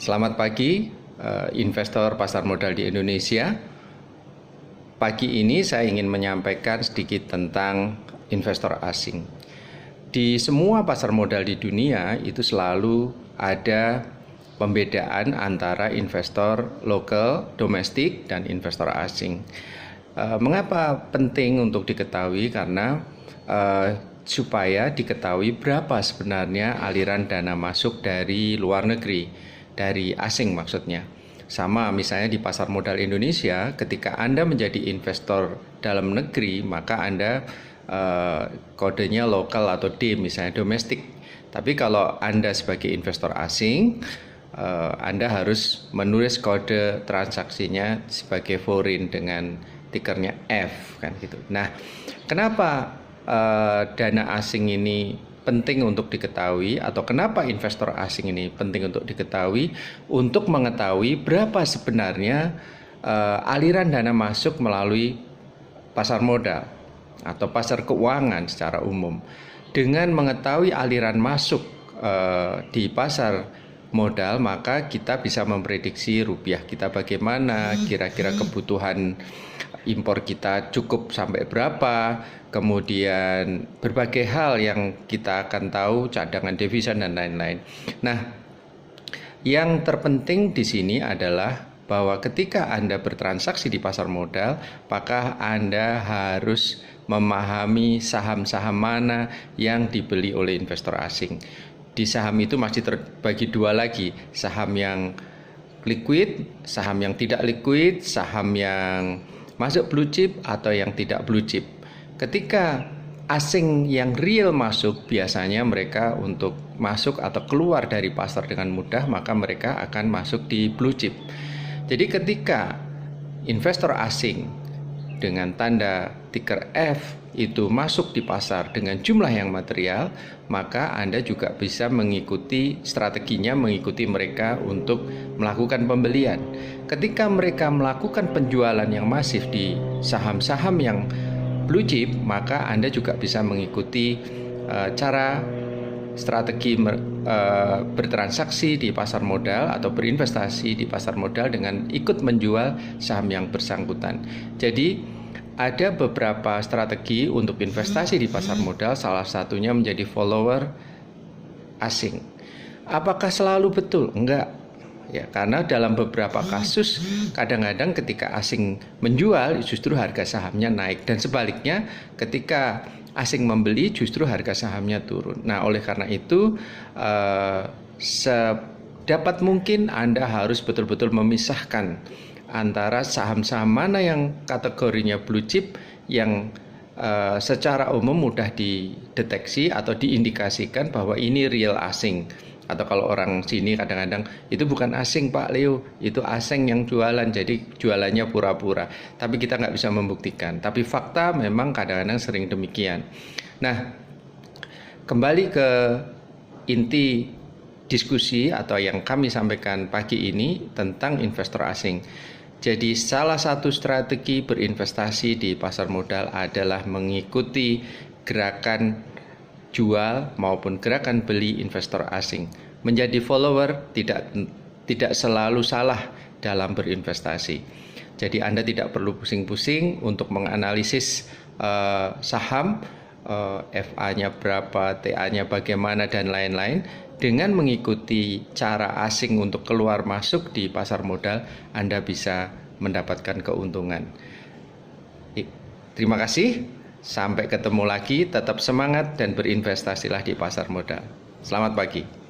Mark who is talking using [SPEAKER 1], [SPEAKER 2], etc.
[SPEAKER 1] Selamat pagi, investor pasar modal di Indonesia. Pagi ini saya ingin menyampaikan sedikit tentang investor asing. Di semua pasar modal di dunia itu selalu ada pembedaan antara investor lokal, domestik, dan investor asing. Mengapa penting untuk diketahui? Karena supaya diketahui berapa sebenarnya aliran dana masuk dari luar negeri, dari asing maksudnya. Sama misalnya di pasar modal Indonesia, ketika Anda menjadi investor dalam negeri, maka Anda kodenya lokal atau D, misalnya domestik. Tapi kalau Anda sebagai investor asing, Anda harus menulis kode transaksinya sebagai foreign dengan tikernya F kan gitu. Nah, kenapa dana asing ini penting untuk diketahui, atau kenapa investor asing ini penting untuk diketahui? Untuk mengetahui berapa sebenarnya aliran dana masuk melalui pasar modal atau pasar keuangan secara umum. Dengan mengetahui aliran masuk di pasar modal, maka kita bisa memprediksi rupiah kita bagaimana, kira-kira kebutuhan impor kita cukup sampai berapa, kemudian berbagai hal yang kita akan tahu, cadangan devisa dan lain-lain. Nah, yang terpenting di sini adalah bahwa ketika Anda bertransaksi di pasar modal, maka Anda harus memahami saham-saham mana yang dibeli oleh investor asing. Di saham itu masih terbagi dua lagi, saham yang liquid, saham yang tidak liquid, saham yang masuk blue chip atau yang tidak blue chip. Ketika asing yang real masuk, biasanya mereka untuk masuk atau keluar dari pasar dengan mudah, maka mereka akan masuk di blue chip. Jadi ketika investor asing dengan tanda tiker F itu masuk di pasar dengan jumlah yang material, maka Anda juga bisa mengikuti strateginya, mengikuti mereka untuk melakukan pembelian. Ketika mereka melakukan penjualan yang masif di saham-saham yang blue chip, maka Anda juga bisa mengikuti cara strategi bertransaksi di pasar modal atau berinvestasi di pasar modal dengan ikut menjual saham yang bersangkutan. Jadi ada beberapa strategi untuk investasi di pasar modal, salah satunya menjadi follower asing. Apakah selalu betul? Enggak. Ya, karena dalam beberapa kasus kadang-kadang ketika asing menjual justru harga sahamnya naik, dan sebaliknya ketika asing membeli justru harga sahamnya turun. Nah, oleh karena itu sedapat mungkin Anda harus betul-betul memisahkan antara saham-saham mana yang kategorinya blue chip yang secara umum mudah dideteksi atau diindikasikan bahwa ini real asing. Atau kalau orang sini kadang-kadang itu bukan asing Pak Leo, itu asing yang jualan, jadi jualannya pura-pura. Tapi kita nggak bisa membuktikan. Tapi fakta memang kadang-kadang sering demikian. Nah, kembali ke inti diskusi atau yang kami sampaikan pagi ini tentang investor asing. Jadi salah satu strategi berinvestasi di pasar modal adalah mengikuti gerakan jual maupun gerakan beli investor asing. Menjadi follower tidak selalu salah dalam berinvestasi. Jadi Anda tidak perlu pusing-pusing untuk menganalisis saham, FA-nya berapa, TA-nya bagaimana dan lain-lain. Dengan mengikuti cara asing untuk keluar masuk di pasar modal, Anda bisa mendapatkan keuntungan. Terima kasih. Sampai ketemu lagi, tetap semangat dan berinvestasilah di pasar modal. Selamat pagi.